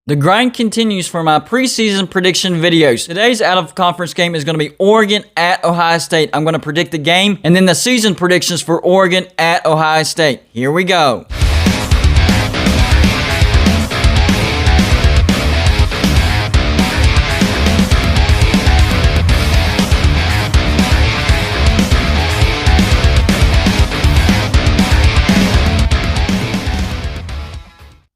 The grind continues for my preseason prediction videos. Today's out-of-conference game is going to be Oregon at Ohio State. I'm going to predict the game and then the season predictions for Oregon at Ohio State. Here we go.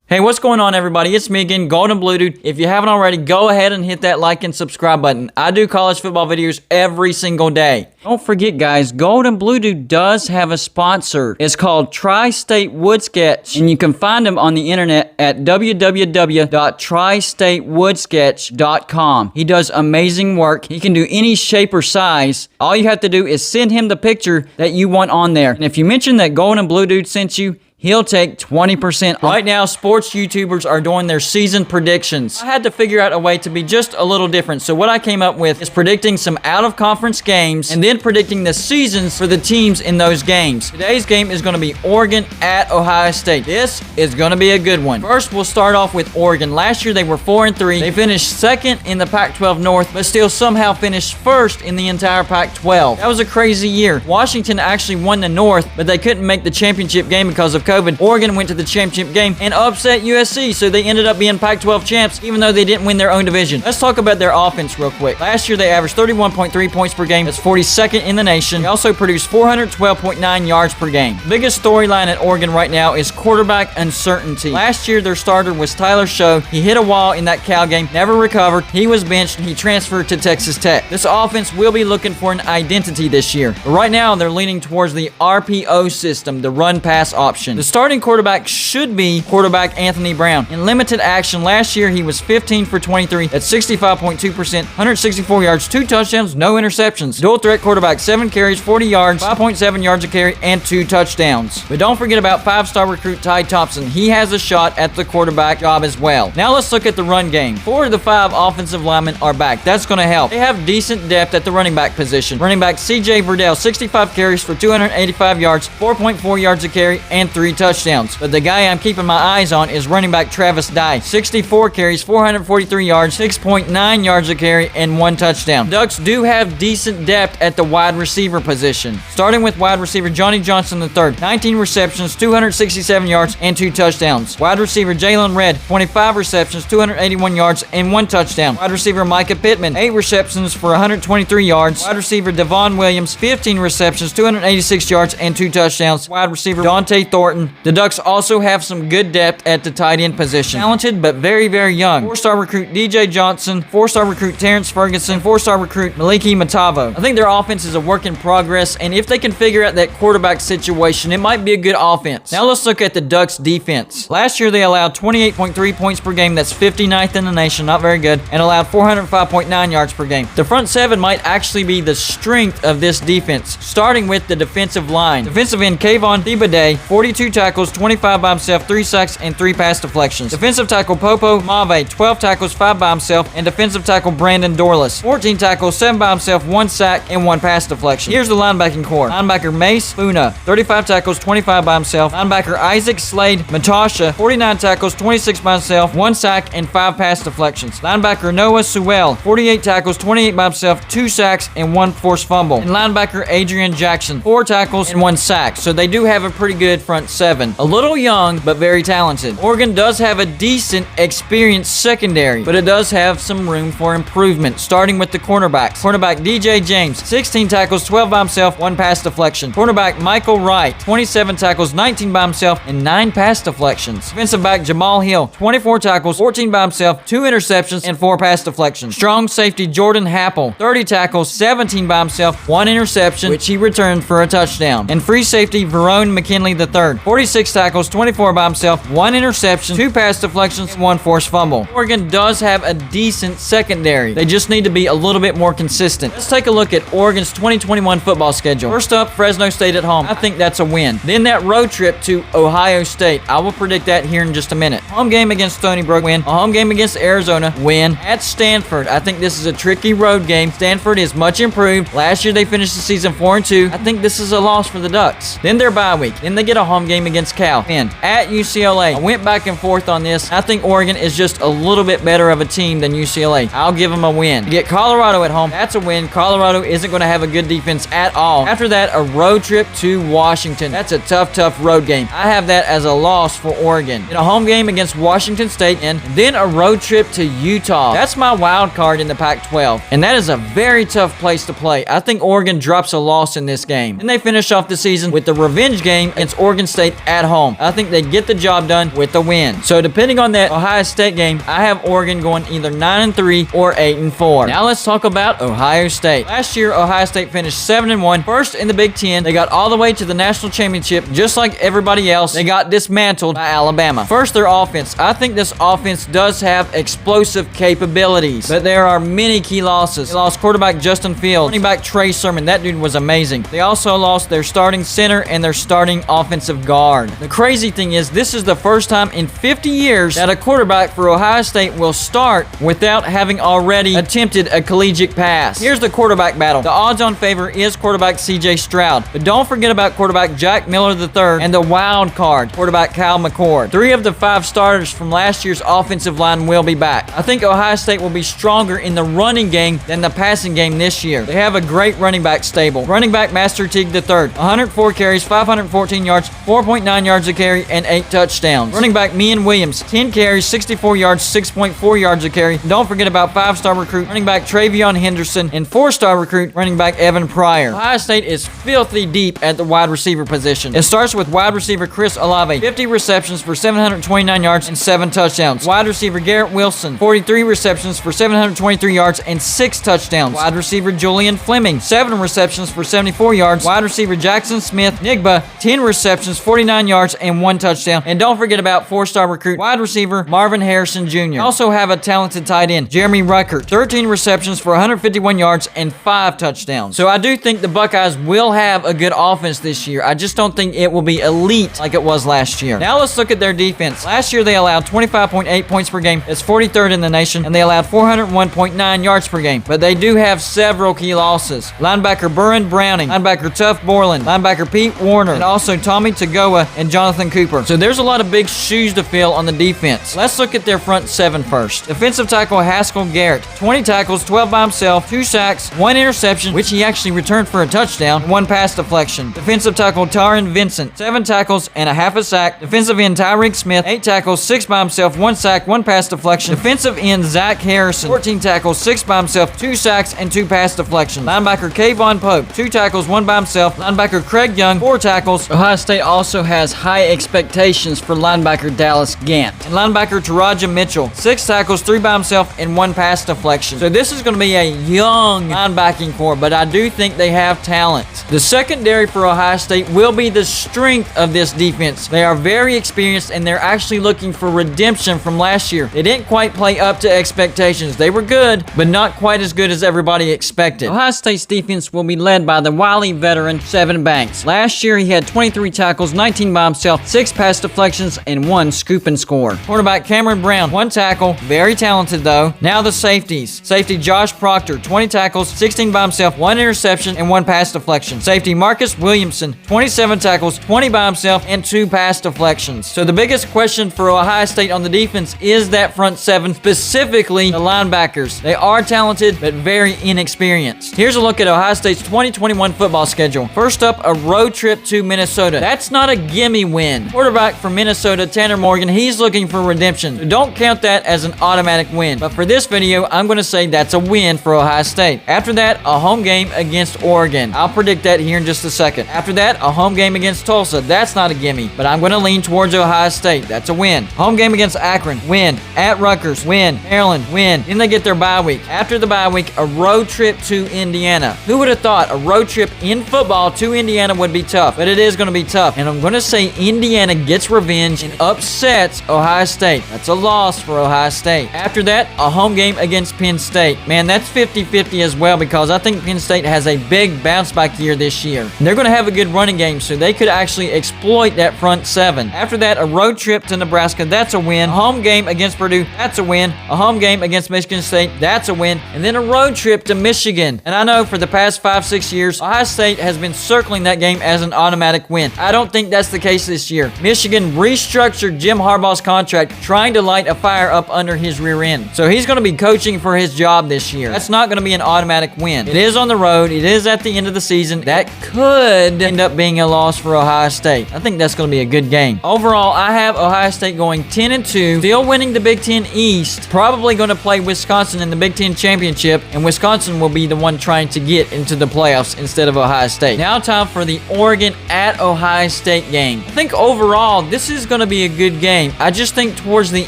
Hey, what's going on, everybody? It's me again, Golden Blue Dude. If you haven't already, go ahead and hit that like and subscribe button. I do college football videos every single day. Don't forget, guys, Golden Blue Dude does have a sponsor. It's called Tri-State Wood Sketch, and you can find them on the internet at www.tristatewoodsketch.com. He does amazing work. He can do any shape or size. All you have to do is send him the picture that you want on there. And if you mention that Golden Blue Dude sent you, he'll take 20% off. Right now, sports YouTubers are doing their season predictions. I had to figure out a way to be just a little different. So what I came up with is predicting some out-of-conference games and then predicting the seasons for the teams in those games. Today's game is going to be Oregon at Ohio State. This is going to be a good one. First, we'll start off with Oregon. Last year, they were 4-3. They finished second in the Pac-12 North, but still somehow finished first in the entire Pac-12. That was a crazy year. Washington actually won the North, but they couldn't make the championship game because of COVID. Oregon went to the championship game and upset USC, so they ended up being Pac-12 champs, even though they didn't win their own division. Let's talk about their offense real quick. Last year, they averaged 31.3 points per game. That's 42nd in the nation. They also produced 412.9 yards per game. The biggest storyline at Oregon right now is quarterback uncertainty. Last year, their starter was Tyler Show. He hit a wall in that Cal game, never recovered. He was benched, and he transferred to Texas Tech. This offense will be looking for an identity this year. But right now, they're leaning towards the RPO system, the run-pass option. The starting quarterback should be quarterback Anthony Brown. In limited action last year, he was 15 for 23 at 65.2%, 164 yards, 2 touchdowns, no interceptions. Dual threat quarterback, 7 carries, 40 yards, 5.7 yards a carry, and 2 touchdowns. But don't forget about 5-star recruit Ty Thompson. He has a shot at the quarterback job as well. Now let's look at the run game. 4 of the 5 offensive linemen are back. That's going to help. They have decent depth at the running back position. Running back CJ Verdell, 65 carries for 285 yards, 4.4 yards a carry, and 3 touchdowns. But the guy I'm keeping my eyes on is running back Travis Dye. 64 carries, 443 yards, 6.9 yards a carry, and 1 touchdown. Ducks do have decent depth at the wide receiver position. Starting with wide receiver Johnny Johnson III. 19 receptions, 267 yards, and 2 touchdowns. Wide receiver Jalen Redd. 25 receptions, 281 yards, and 1 touchdown. Wide receiver Micah Pittman. 8 receptions for 123 yards. Wide receiver Devon Williams. 15 receptions, 286 yards, and 2 touchdowns. Wide receiver Dante Thornton. The Ducks also have some good depth at the tight end position. Talented, but very, very young. 4-star recruit DJ Johnson, 4-star recruit Terrence Ferguson, 4-star recruit Maliki Matavo. I think their offense is a work in progress, and if they can figure out that quarterback situation, it might be a good offense. Now let's look at the Ducks defense. Last year, they allowed 28.3 points per game. That's 59th in the nation, not very good, and allowed 405.9 yards per game. The front 7 might actually be the strength of this defense, starting with the defensive line. Defensive end Kayvon Thibodeau, 42 tackles, 25 by himself, 3 sacks, and 3 pass deflections. Defensive tackle Popo Mave, 12 tackles, 5 by himself, and defensive tackle Brandon Dorless, 14 tackles, 7 by himself, 1 sack, and 1 pass deflection. Here's the linebacking core. Linebacker Mace Funa, 35 tackles, 25 by himself. Linebacker Isaac Slade Matasha, 49 tackles, 26 by himself, 1 sack, and 5 pass deflections. Linebacker Noah Sewell, 48 tackles, 28 by himself, 2 sacks, and 1 forced fumble. And linebacker Adrian Jackson, 4 tackles and 1 sack. So they do have a pretty good front 7. A little young, but very talented. Oregon does have a decent, experienced secondary, but it does have some room for improvement, starting with the cornerbacks. Cornerback DJ James, 16 tackles, 12 by himself, 1 pass deflection. Cornerback Michael Wright, 27 tackles, 19 by himself, and 9 pass deflections. Defensive back Jamal Hill, 24 tackles, 14 by himself, 2 interceptions, and 4 pass deflections. Strong safety Jordan Happel, 30 tackles, 17 by himself, 1 interception, which he returned for a touchdown. And free safety Verone McKinley III, 46 tackles, 24 by himself, 1 interception, 2 pass deflections, 1 forced fumble. Oregon does have a decent secondary. They just need to be a little bit more consistent. Let's take a look at Oregon's 2021 football schedule. First up, Fresno State at home. I think that's a win. Then that road trip to Ohio State. I will predict that here in just a minute. Home game against Stony Brook, win. A home game against Arizona, win. At Stanford, I think this is a tricky road game. Stanford is much improved. Last year they finished the season 4-2. I think this is a loss for the Ducks. Then their bye week. Then they get a home game game against Cal. Win. At UCLA. I went back and forth on this. I think Oregon is just a little bit better of a team than UCLA. I'll give them a win. You get Colorado at home. That's a win. Colorado isn't going to have a good defense at all. After that, a road trip to Washington. That's a tough road game. I have that as a loss for Oregon. In a home game against Washington State, and then a road trip to Utah. That's my wild card in the Pac-12, and that is a very tough place to play. I think Oregon drops a loss in this game. And they finish off the season with the revenge game against Oregon State at home. I think they get the job done with the win. So depending on that Ohio State game, I have Oregon going either 9-3 or 8-4. Now let's talk about Ohio State. Last year, Ohio State finished 7-1, first in the Big Ten. They got all the way to the national championship, just like everybody else. They got dismantled by Alabama. First, their offense. I think this offense does have explosive capabilities, but there are many key losses. They lost quarterback Justin Fields, running back Trey Sermon. That dude was amazing. They also lost their starting center and their starting offensive guard. The crazy thing is, this is the first time in 50 years that a quarterback for Ohio State will start without having already attempted a collegiate pass. Here's the quarterback battle. The odds-on favor is quarterback C.J. Stroud, but don't forget about quarterback Jack Miller III and the wild card, quarterback Kyle McCord. 3 of the 5 starters from last year's offensive line will be back. I think Ohio State will be stronger in the running game than the passing game this year. They have a great running back stable. Running back Master Teague III, 104 carries, 514 yards, 4.9 yards a carry, and 8 touchdowns. Running back Meehan Williams, 10 carries, 64 yards, 6.4 yards a carry. Don't forget about 5-star recruit running back Travion Henderson and 4-star recruit running back Evan Pryor. Ohio State is filthy deep at the wide receiver position. It starts with wide receiver Chris Olave, 50 receptions for 729 yards and 7 touchdowns. Wide receiver Garrett Wilson, 43 receptions for 723 yards and 6 touchdowns. Wide receiver Julian Fleming, 7 receptions for 74 yards. Wide receiver Jackson Smith Nigba, 10 receptions, 49 yards and 1 touchdown. And don't forget about 4-star recruit wide receiver Marvin Harrison Jr. Also have a talented tight end, Jeremy Ruckert, 13 receptions for 151 yards and 5 touchdowns. So I do think the Buckeyes will have a good offense this year. I just don't think it will be elite like it was last year. Now let's look at their defense. Last year they allowed 25.8 points per game. That's 43rd in the nation, and they allowed 401.9 yards per game. But they do have several key losses. Linebacker Burren Browning, linebacker Tuff Borland, linebacker Pete Warner, and also Tommy Tagoa and Jonathan Cooper. So there's a lot of big shoes to fill on the defense. Let's look at their front 7 first. Defensive tackle Haskell Garrett, 20 tackles, 12 by himself, 2 sacks, 1 interception, which he actually returned for a touchdown, 1 pass deflection. Defensive tackle Taron Vincent, 7 tackles and a half a sack. Defensive end Tyreek Smith, 8 tackles, 6 by himself, 1 sack, 1 pass deflection. Defensive end Zach Harrison, 14 tackles, 6 by himself, 2 sacks, and 2 pass deflections. Linebacker Kayvon Pope, 2 tackles, 1 by himself. Linebacker Craig Young, 4 tackles. Ohio State also has high expectations for linebacker Dallas Gant. And linebacker Taraja Mitchell, 6 tackles, 3 by himself, and 1 pass deflection. So this is going to be a young linebacking core, but I do think they have talent. The secondary for Ohio State will be the strength of this defense. They are very experienced, and they're actually looking for redemption from last year. They didn't quite play up to expectations. They were good, but not quite as good as everybody expected. Ohio State's defense will be led by the wily veteran Sevyn Banks. Last year, he had 23 tackles, 19 by himself, 6 pass deflections, and 1 scoop and score. Quarterback Cameron Brown, 1 tackle, very talented though. Now the safeties. Safety Josh Proctor, 20 tackles, 16 by himself, 1 interception, and 1 pass deflection. Safety Marcus Williamson, 27 tackles, 20 by himself, and 2 pass deflections. So the biggest question for Ohio State on the defense is that front 7, specifically the linebackers. They are talented, but very inexperienced. Here's a look at Ohio State's 2021 football schedule. First up, a road trip to Minnesota. That's not a gimme win. Quarterback from Minnesota, Tanner Morgan, he's looking for redemption. So don't count that as an automatic win. But for this video, I'm going to say that's a win for Ohio State. After that, a home game against Oregon. I'll predict that here in just a second. After that, a home game against Tulsa. That's not a gimme, but I'm going to lean towards Ohio State. That's a win. Home game against Akron. Win. At Rutgers. Win. Maryland. Win. Then they get their bye week. After the bye week, a road trip to Indiana. Who would have thought a road trip in football to Indiana would be tough? But it is going to be tough. And I'm going to say Indiana gets revenge and upsets Ohio State. That's a loss for Ohio State. After that, a home game against Penn State. Man, that's 50-50 as well, because I think Penn State has a big bounce back year this year. And they're going to have a good running game, so they could actually exploit that front 7. After that, a road trip to Nebraska. That's a win. A home game against Purdue. That's a win. A home game against Michigan State. That's a win. And then a road trip to Michigan. And I know for the past 5-6 years, Ohio State has been circling that game as an automatic win. I don't think think that's the case this year. Michigan restructured Jim Harbaugh's contract, trying to light a fire up under his rear end. So he's going to be coaching for his job this year. That's not going to be an automatic win. It is on the road. It is at the end of the season. That could end up being a loss for Ohio State. I think that's going to be a good game. Overall, I have Ohio State going 10-2, still winning the Big Ten East, probably going to play Wisconsin in the Big Ten Championship, and Wisconsin will be the one trying to get into the playoffs instead of Ohio State. Now time for the Oregon at Ohio State game. I think overall, this is going to be a good game. I just think towards the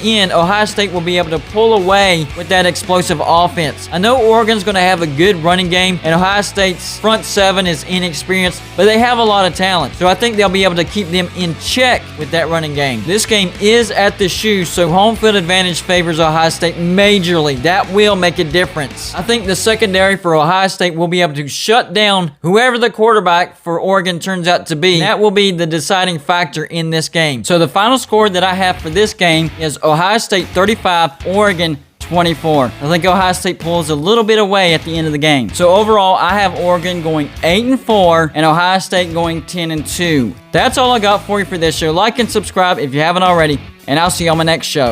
end, Ohio State will be able to pull away with that explosive offense. I know Oregon's going to have a good running game, and Ohio State's front seven is inexperienced, but they have a lot of talent. So I think they'll be able to keep them in check with that running game. This game is at the Shoe, so home field advantage favors Ohio State majorly. That will make a difference. I think the secondary for Ohio State will be able to shut down whoever the quarterback for Oregon turns out to be. That will be the deciding factor in this game. So the final score that I have for this game is Ohio State 35, Oregon 24. I think Ohio State pulls a little bit away at the end of the game. So overall, I have Oregon going 8-4 and Ohio State going 10-2. That's all I got for you for this show. Like and subscribe if you haven't already, and I'll see you on my next show.